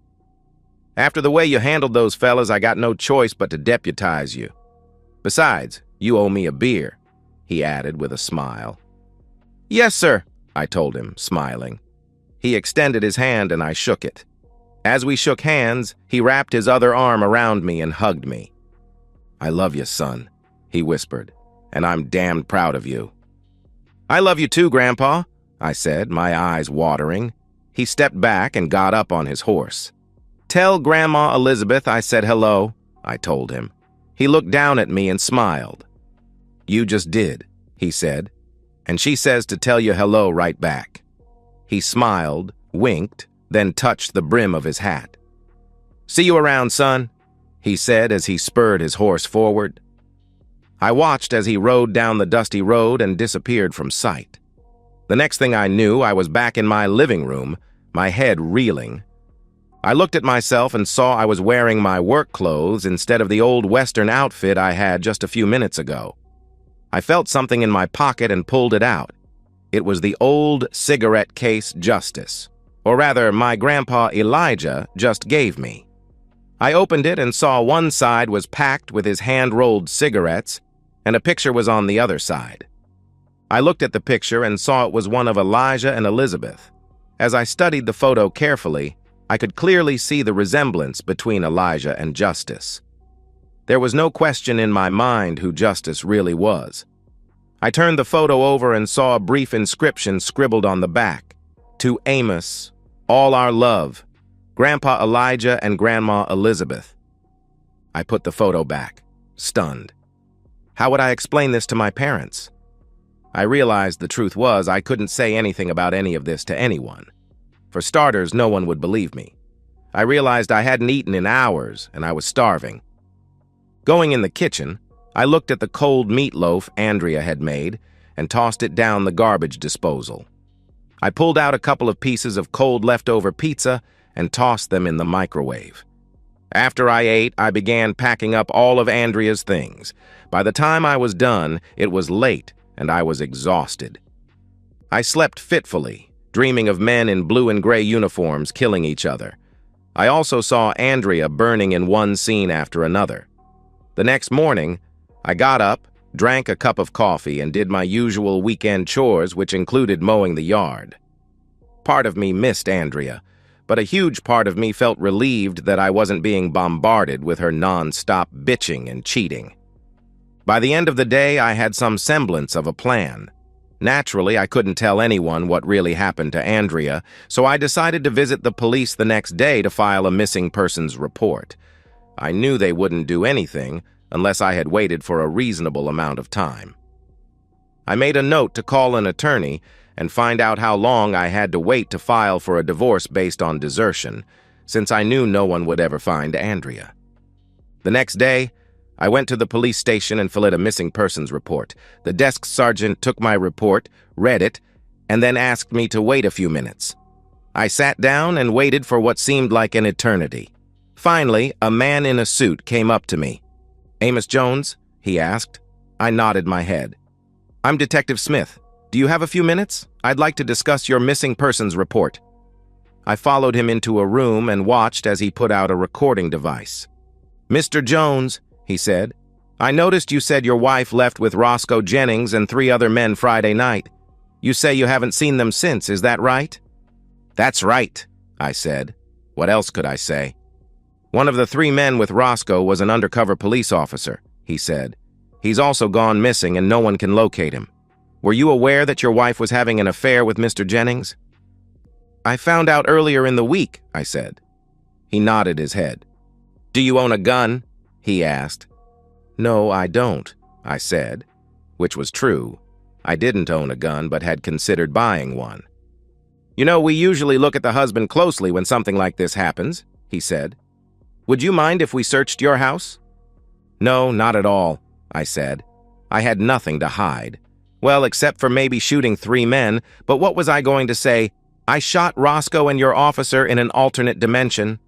"After the way you handled those fellas, I got no choice but to deputize you. Besides, you owe me a beer," he added with a smile. "Yes, sir," I told him, smiling. He extended his hand and I shook it. As we shook hands, he wrapped his other arm around me and hugged me. "I love you, son," he whispered, "and I'm damned proud of you." "I love you too, Grandpa," I said, my eyes watering. He stepped back and got up on his horse. "Tell Grandma Elizabeth I said hello," I told him. He looked down at me and smiled. "You just did," he said, "and she says to tell you hello right back." He smiled, winked, then touched the brim of his hat. "See you around, son," he said as he spurred his horse forward. I watched as he rode down the dusty road and disappeared from sight. The next thing I knew, I was back in my living room, my head reeling. I looked at myself and saw I was wearing my work clothes instead of the old Western outfit I had just a few minutes ago. I felt something in my pocket and pulled it out. It was the old cigarette case Justice, or rather, my grandpa Elijah just gave me. I opened it and saw one side was packed with his hand-rolled cigarettes, and a picture was on the other side. I looked at the picture and saw it was one of Elijah and Elizabeth. As I studied the photo carefully, I could clearly see the resemblance between Elijah and Justice. There was no question in my mind who Justice really was. I turned the photo over and saw a brief inscription scribbled on the back. "To Amos, all our love, Grandpa Elijah and Grandma Elizabeth." I put the photo back, stunned. How would I explain this to my parents? I realized the truth was I couldn't say anything about any of this to anyone. For starters, no one would believe me. I realized I hadn't eaten in hours, and I was starving. Going in the kitchen, I looked at the cold meatloaf Andrea had made and tossed it down the garbage disposal. I pulled out a couple of pieces of cold leftover pizza and tossed them in the microwave. After I ate, I began packing up all of Andrea's things. By the time I was done, it was late, and I was exhausted. I slept fitfully, dreaming of men in blue and gray uniforms killing each other. I also saw Andrea burning in one scene after another. The next morning, I got up, drank a cup of coffee, and did my usual weekend chores, which included mowing the yard. Part of me missed Andrea, but a huge part of me felt relieved that I wasn't being bombarded with her non-stop bitching and cheating. By the end of the day, I had some semblance of a plan. Naturally, I couldn't tell anyone what really happened to Andrea, so I decided to visit the police the next day to file a missing persons report. I knew they wouldn't do anything unless I had waited for a reasonable amount of time. I made a note to call an attorney and find out how long I had to wait to file for a divorce based on desertion, since I knew no one would ever find Andrea. The next day, I went to the police station and filled out a missing persons report. The desk sergeant took my report, read it, and then asked me to wait a few minutes. I sat down and waited for what seemed like an eternity. Finally, a man in a suit came up to me. "Amos Jones?" he asked. I nodded my head. "I'm Detective Smith. Do you have a few minutes? I'd like to discuss your missing persons report." I followed him into a room and watched as he put out a recording device. "Mr. Jones," he said, "I noticed you said your wife left with Roscoe Jennings and 3 other men Friday night. You say you haven't seen them since, is that right?" "That's right," I said. What else could I say? "One of the 3 men with Roscoe was an undercover police officer," he said. "He's also gone missing and no one can locate him. Were you aware that your wife was having an affair with Mr. Jennings?" "I found out earlier in the week," I said. He nodded his head. "Do you own a gun?" he asked. "No, I don't," I said, which was true. I didn't own a gun, but had considered buying one. "You know, we usually look at the husband closely when something like this happens," he said. "Would you mind if we searched your house?" "No, not at all," I said. I had nothing to hide. Well, except for maybe shooting 3 men, but what was I going to say? "I shot Roscoe and your officer in an alternate dimension."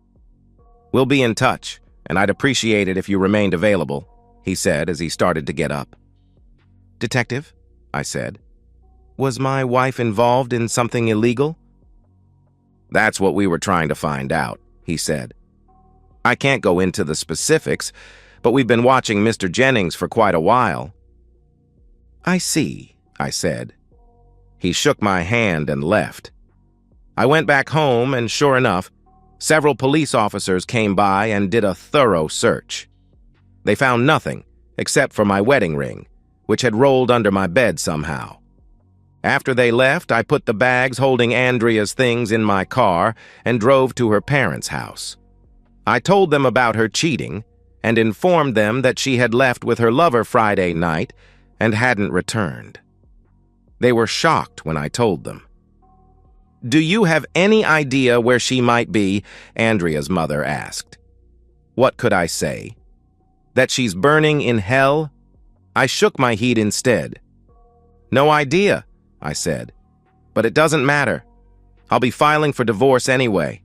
"We'll be in touch, and I'd appreciate it if you remained available," he said as he started to get up. "Detective," I said, "was my wife involved in something illegal?" "That's what we were trying to find out," he said. "I can't go into the specifics, but we've been watching Mr. Jennings for quite a while." "I see," I said. He shook my hand and left. I went back home, and sure enough, several police officers came by and did a thorough search. They found nothing except for my wedding ring, which had rolled under my bed somehow. After they left, I put the bags holding Andrea's things in my car and drove to her parents' house. I told them about her cheating and informed them that she had left with her lover Friday night and hadn't returned. They were shocked when I told them. "Do you have any idea where she might be?" Andrea's mother asked. What could I say? That she's burning in hell? I shook my head instead. "No idea," I said. "But it doesn't matter. I'll be filing for divorce anyway."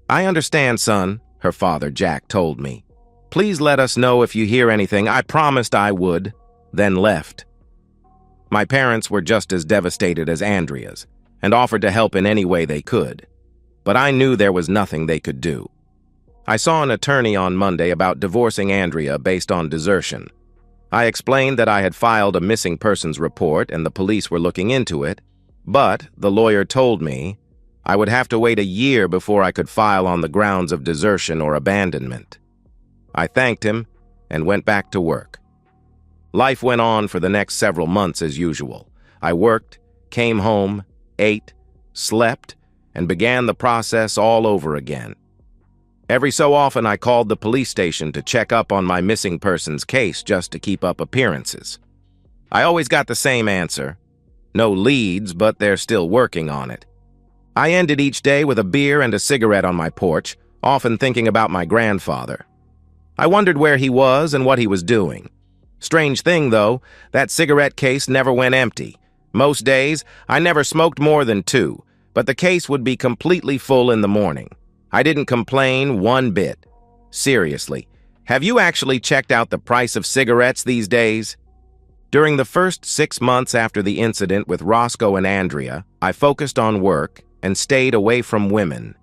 "I understand, son," her father, Jack, told me. "Please let us know if you hear anything." I promised I would, then left. My parents were just as devastated as Andrea's and offered to help in any way they could. But I knew there was nothing they could do. I saw an attorney on Monday about divorcing Andrea based on desertion. I explained that I had filed a missing persons report and the police were looking into it, but the lawyer told me I would have to wait a year before I could file on the grounds of desertion or abandonment. I thanked him and went back to work. Life went on for the next several months as usual. I worked, came home, ate, slept, and began the process all over again. Every so often I called the police station to check up on my missing persons case just to keep up appearances. I always got the same answer. No leads, but they're still working on it. I ended each day with a beer and a cigarette on my porch, often thinking about my grandfather. I wondered where he was and what he was doing. Strange thing, though, that cigarette case never went empty. Most days, I never smoked more than 2, but the case would be completely full in the morning. I didn't complain one bit. Seriously, have you actually checked out the price of cigarettes these days? During the first 6 months after the incident with Roscoe and Andrea, I focused on work and stayed away from women.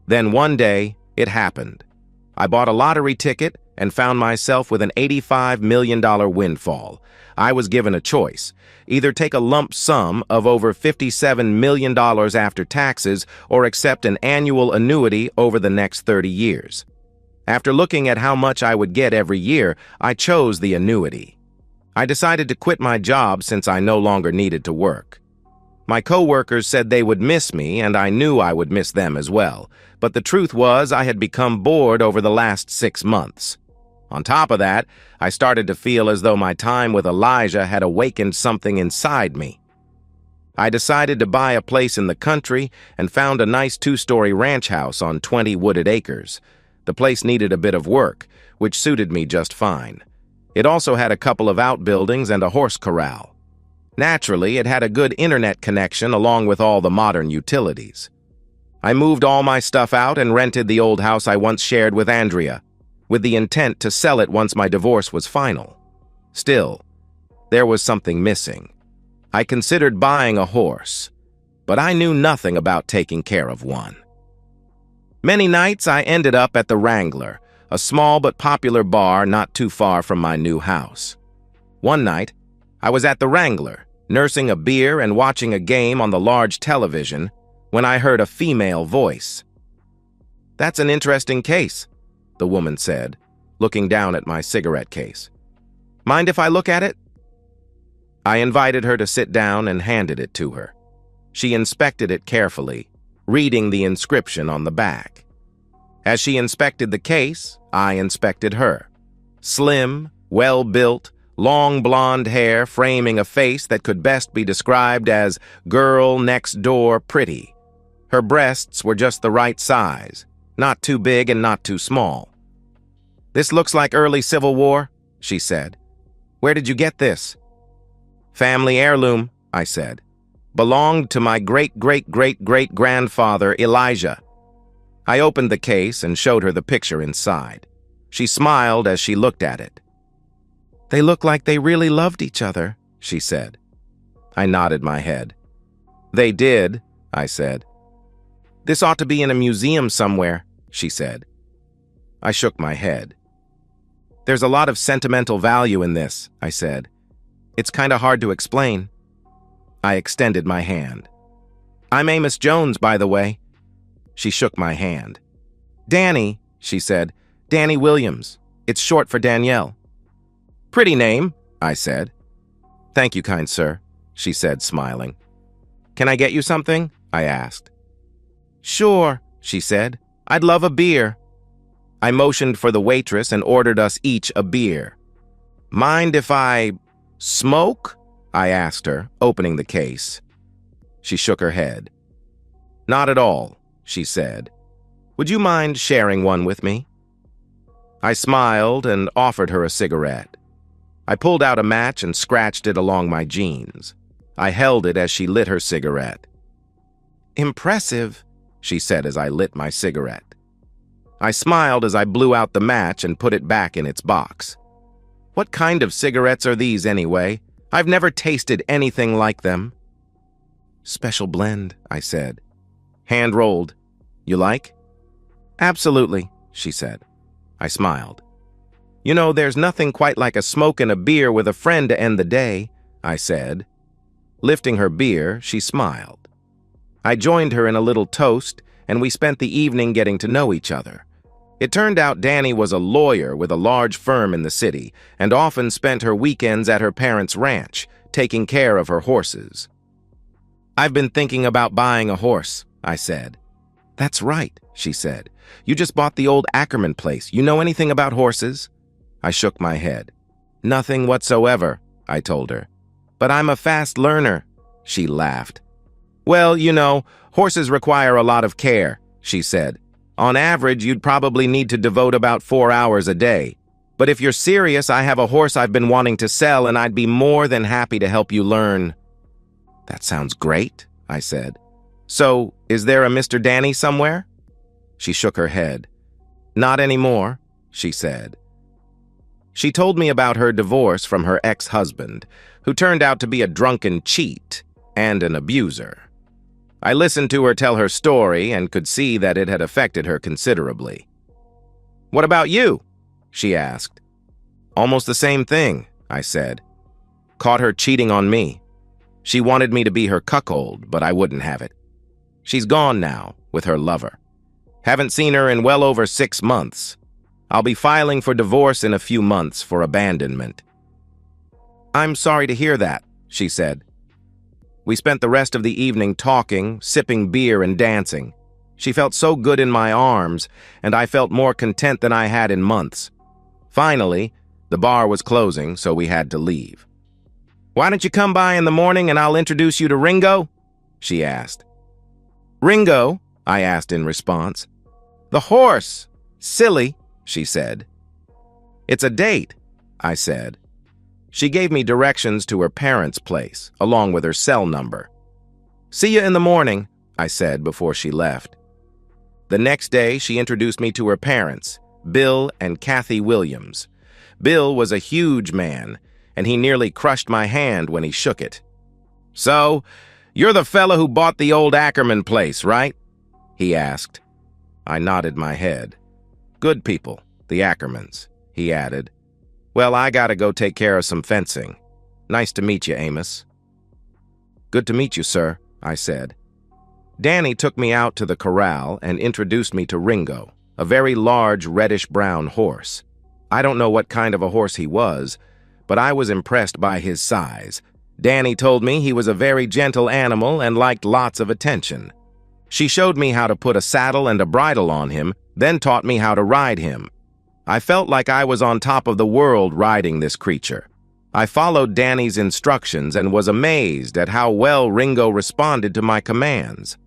Then one day, it happened. I bought a lottery ticket and found myself with an $85 million windfall. I was given a choice: either take a lump sum of over $57 million after taxes or accept an annual annuity over the next 30 years. After looking at how much I would get every year, I chose the annuity. I decided to quit my job since I no longer needed to work. My coworkers said they would miss me, and I knew I would miss them as well. But the truth was, I had become bored over the last 6 months. On top of that, I started to feel as though my time with Elijah had awakened something inside me. I decided to buy a place in the country and found a nice 2-story ranch house on 20 wooded acres. The place needed a bit of work, which suited me just fine. It also had a couple of outbuildings and a horse corral. Naturally, it had a good internet connection along with all the modern utilities. I moved all my stuff out and rented the old house I once shared with Andrea, with the intent to sell it once my divorce was final. Still, there was something missing. I considered buying a horse, but I knew nothing about taking care of one. Many nights I ended up at the Wrangler, a small but popular bar not too far from my new house. One night, I was at the Wrangler, nursing a beer and watching a game on the large television, when I heard a female voice. "That's an interesting case," the woman said, looking down at my cigarette case. "Mind if I look at it?" I invited her to sit down and handed it to her. She inspected it carefully, reading the inscription on the back. As she inspected the case, I inspected her. Slim, well-built, long blonde hair framing a face that could best be described as girl next door pretty. Her breasts were just the right size, not too big and not too small. "This looks like early Civil War," she said. "Where did you get this?" "Family heirloom," I said. "Belonged to my great-great-great-great-grandfather, Elijah." I opened the case and showed her the picture inside. She smiled as she looked at it. "They look like they really loved each other," she said. I nodded my head. "They did," I said. "This ought to be in a museum somewhere," she said. I shook my head. "There's a lot of sentimental value in this," I said. "It's kind of hard to explain." I extended my hand. "I'm Amos Jones, by the way." She shook my hand. "Danny," she said. "Danny Williams. It's short for Danielle." "Pretty name," I said. "Thank you, kind sir," she said, smiling. "Can I get you something?" I asked. "Sure," she said. "I'd love a beer." I motioned for the waitress and ordered us each a beer. "Mind if I smoke?" I asked her, opening the case. She shook her head. "Not at all," she said. "Would you mind sharing one with me?" I smiled and offered her a cigarette. I pulled out a match and scratched it along my jeans. I held it as she lit her cigarette. "Impressive," she said as I lit my cigarette. I smiled as I blew out the match and put it back in its box. "What kind of cigarettes are these anyway? I've never tasted anything like them." "Special blend," I said. "Hand-rolled. You like?" "Absolutely," she said. I smiled. "You know, there's nothing quite like a smoke and a beer with a friend to end the day," I said. Lifting her beer, she smiled. I joined her in a little toast, and we spent the evening getting to know each other. It turned out Danny was a lawyer with a large firm in the city and often spent her weekends at her parents' ranch, taking care of her horses. "I've been thinking about buying a horse," I said. "That's right," she said. "You just bought the old Ackerman place. You know anything about horses?" I shook my head. "Nothing whatsoever," I told her. "But I'm a fast learner," she laughed. "Well, you know, horses require a lot of care," she said. "On average, you'd probably need to devote about 4 hours a day. But if you're serious, I have a horse I've been wanting to sell, and I'd be more than happy to help you learn." "That sounds great," I said. "So, is there a Mr. Danny somewhere?" She shook her head. "Not anymore," she said. She told me about her divorce from her ex-husband, who turned out to be a drunken cheat and an abuser. I listened to her tell her story and could see that it had affected her considerably. "What about you?" she asked. "Almost the same thing," I said. "Caught her cheating on me. She wanted me to be her cuckold, but I wouldn't have it. She's gone now, with her lover. Haven't seen her in well over 6 months. I'll be filing for divorce in a few months for abandonment." "I'm sorry to hear that," she said. We spent the rest of the evening talking, sipping beer, and dancing. She felt so good in my arms, and I felt more content than I had in months. Finally, the bar was closing, so we had to leave. "Why don't you come by in the morning and I'll introduce you to Ringo?" she asked. "Ringo?" I asked in response. "The horse. Silly," she said. "It's a date," I said. She gave me directions to her parents' place, along with her cell number. "See you in the morning," I said before she left. The next day, she introduced me to her parents, Bill and Kathy Williams. Bill was a huge man, and he nearly crushed my hand when he shook it. "So, you're the fella who bought the old Ackerman place, right?" he asked. I nodded my head. "Good people, the Ackermans," he added. "Well, I gotta go take care of some fencing. Nice to meet you, Amos." "Good to meet you, sir," I said. Danny took me out to the corral and introduced me to Ringo, a very large reddish-brown horse. I don't know what kind of a horse he was, but I was impressed by his size. Danny told me he was a very gentle animal and liked lots of attention. She showed me how to put a saddle and a bridle on him, then taught me how to ride him. I felt like I was on top of the world riding this creature. I followed Danny's instructions and was amazed at how well Ringo responded to my commands.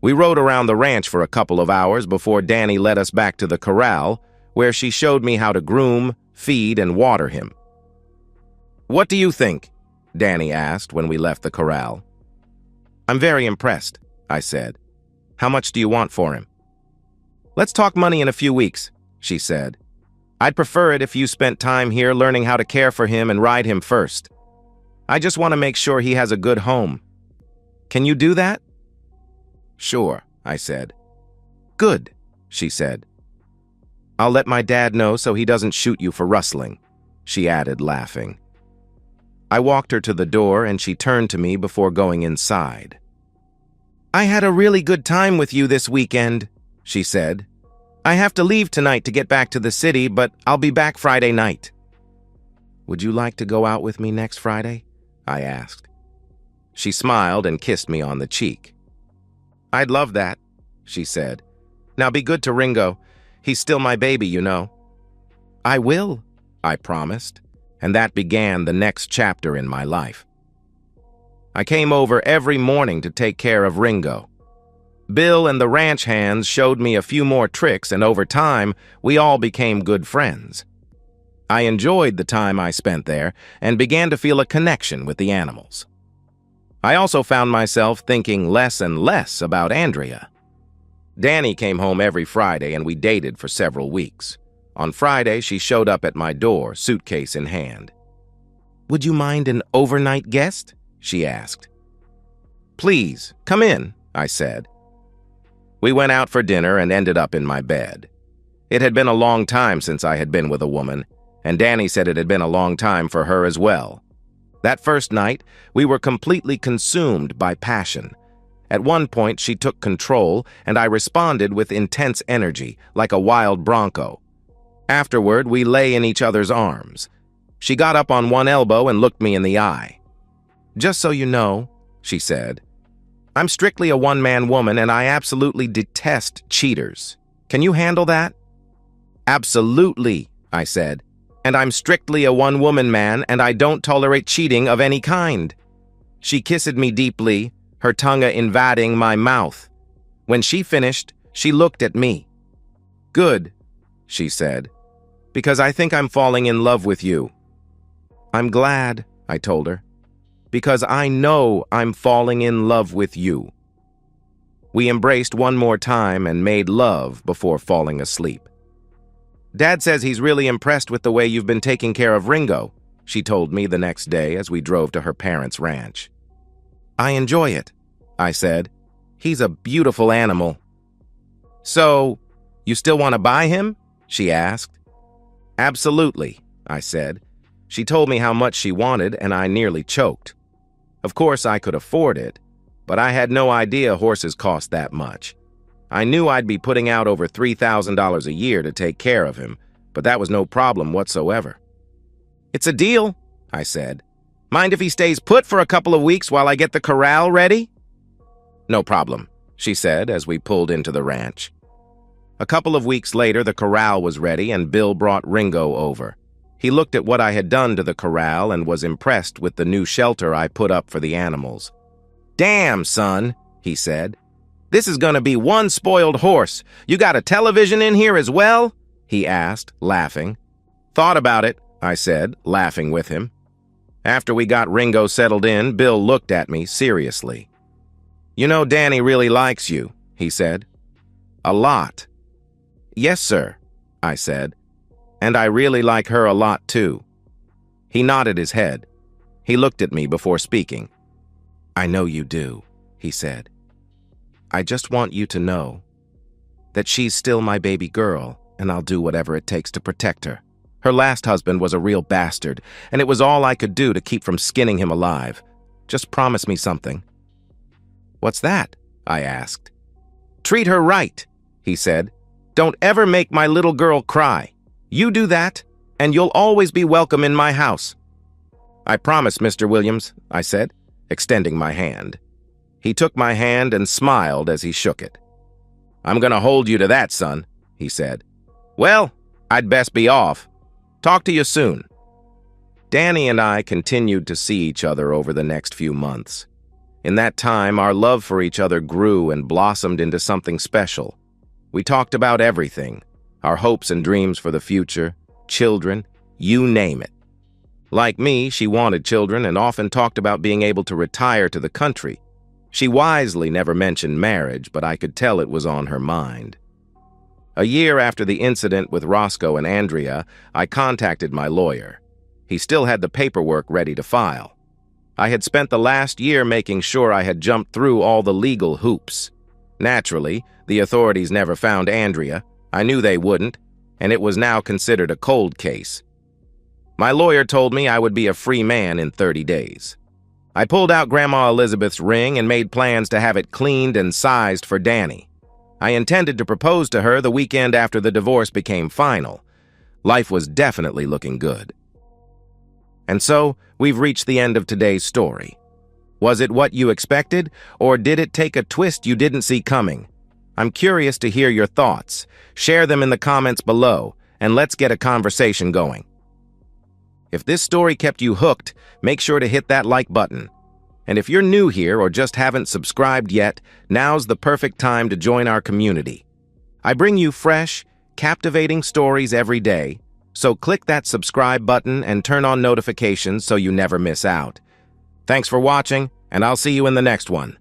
We rode around the ranch for a couple of hours before Danny led us back to the corral, where she showed me how to groom, feed, and water him. "What do you think?" Danny asked when we left the corral. "I'm very impressed," I said. "How much do you want for him?" "Let's talk money in a few weeks," she said. "I'd prefer it if you spent time here learning how to care for him and ride him first. I just want to make sure he has a good home. Can you do that?" "Sure," I said. "Good," she said. "I'll let my dad know so he doesn't shoot you for rustling," she added, laughing. I walked her to the door and she turned to me before going inside. "I had a really good time with you this weekend," she said. "I have to leave tonight to get back to the city, but I'll be back Friday night." "Would you like to go out with me next Friday?" I asked. She smiled and kissed me on the cheek. "I'd love that," she said. "Now be good to Ringo. He's still my baby, you know." "I will," I promised, and that began the next chapter in my life. I came over every morning to take care of Ringo. Bill and the ranch hands showed me a few more tricks, and over time, we all became good friends. I enjoyed the time I spent there and began to feel a connection with the animals. I also found myself thinking less and less about Andrea. Danny came home every Friday and we dated for several weeks. On Friday, she showed up at my door, suitcase in hand. "Would you mind an overnight guest?" she asked. "Please, come in," I said. We went out for dinner and ended up in my bed. It had been a long time since I had been with a woman, and Danny said it had been a long time for her as well. That first night, we were completely consumed by passion. At one point, she took control, and I responded with intense energy, like a wild bronco. Afterward, we lay in each other's arms. She got up on one elbow and looked me in the eye. "Just so you know," she said, "I'm strictly a one-man woman and I absolutely detest cheaters. Can you handle that?" "Absolutely," I said, "and I'm strictly a one-woman man and I don't tolerate cheating of any kind." She kissed me deeply, her tongue invading my mouth. When she finished, she looked at me. "Good," she said, "because I think I'm falling in love with you." "I'm glad," I told her, "because I know I'm falling in love with you." We embraced one more time and made love before falling asleep. Dad says he's really impressed with the way you've been taking care of Ringo, she told me the next day as we drove to her parents' ranch. I enjoy it, I said. He's a beautiful animal. So, you still want to buy him? She asked. Absolutely, I said. She told me how much she wanted, and I nearly choked. Of course, I could afford it, but I had no idea horses cost that much. I knew I'd be putting out over $3,000 a year to take care of him, but that was no problem whatsoever. It's a deal, I said. Mind if he stays put for a couple of weeks while I get the corral ready? No problem, she said as we pulled into the ranch. A couple of weeks later, the corral was ready and Bill brought Ringo over. He looked at what I had done to the corral and was impressed with the new shelter I put up for the animals. Damn, son, he said. This is gonna be one spoiled horse. You got a television in here as well? He asked, laughing. Thought about it, I said, laughing with him. After we got Ringo settled in, Bill looked at me seriously. You know Danny really likes you, he said. A lot. Yes, sir, I said. And I really like her a lot, too. He nodded his head. He looked at me before speaking. I know you do, he said. I just want you to know that she's still my baby girl, and I'll do whatever it takes to protect her. Her last husband was a real bastard, and it was all I could do to keep from skinning him alive. Just promise me something. What's that? I asked. Treat her right, he said. Don't ever make my little girl cry. You do that, and you'll always be welcome in my house. I promise, Mr. Williams, I said, extending my hand. He took my hand and smiled as he shook it. I'm gonna hold you to that, son, he said. Well, I'd best be off. Talk to you soon. Danny and I continued to see each other over the next few months. In that time, our love for each other grew and blossomed into something special. We talked about everything, our hopes and dreams for the future, children, you name it. Like me, she wanted children and often talked about being able to retire to the country. She wisely never mentioned marriage, but I could tell it was on her mind. A year after the incident with Roscoe and Andrea, I contacted my lawyer. He still had the paperwork ready to file. I had spent the last year making sure I had jumped through all the legal hoops. Naturally, the authorities never found Andrea. I knew they wouldn't, and it was now considered a cold case. My lawyer told me I would be a free man in 30 days. I pulled out Grandma Elizabeth's ring and made plans to have it cleaned and sized for Danny. I intended to propose to her the weekend after the divorce became final. Life was definitely looking good. And so, we've reached the end of today's story. Was it what you expected, or did it take a twist you didn't see coming? I'm curious to hear your thoughts. Share them in the comments below, and let's get a conversation going. If this story kept you hooked, make sure to hit that like button. And if you're new here or just haven't subscribed yet, now's the perfect time to join our community. I bring you fresh, captivating stories every day, so click that subscribe button and turn on notifications so you never miss out. Thanks for watching, and I'll see you in the next one.